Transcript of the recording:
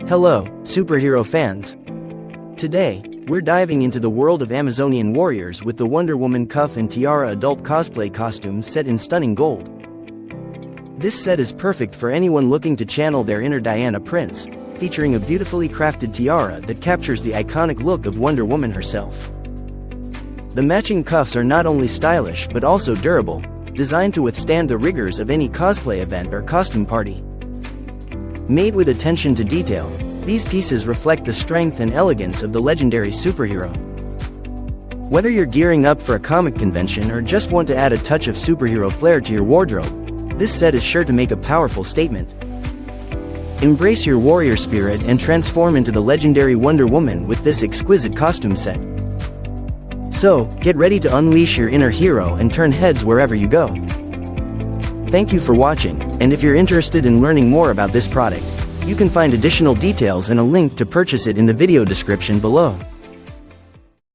Hello, superhero fans. Today, we're diving into the world of Amazonian warriors with the Wonder Woman Cuff and Tiara adult cosplay costume set in stunning gold. This set is perfect for anyone looking to channel their inner Diana Prince, featuring a beautifully crafted tiara that captures the iconic look of Wonder Woman herself. The matching cuffs are not only stylish but also durable, designed to withstand the rigors of any cosplay event or costume party. Made with attention to detail, these pieces reflect the strength and elegance of the legendary superhero. Whether you're gearing up for a comic convention or just want to add a touch of superhero flair to your wardrobe, this set is sure to make a powerful statement. Embrace your warrior spirit and transform into the legendary Wonder Woman with this exquisite costume set. So, get ready to unleash your inner hero and turn heads wherever you go. Thank you for watching, and if you're interested in learning more about this product, you can find additional details and a link to purchase it in the video description below.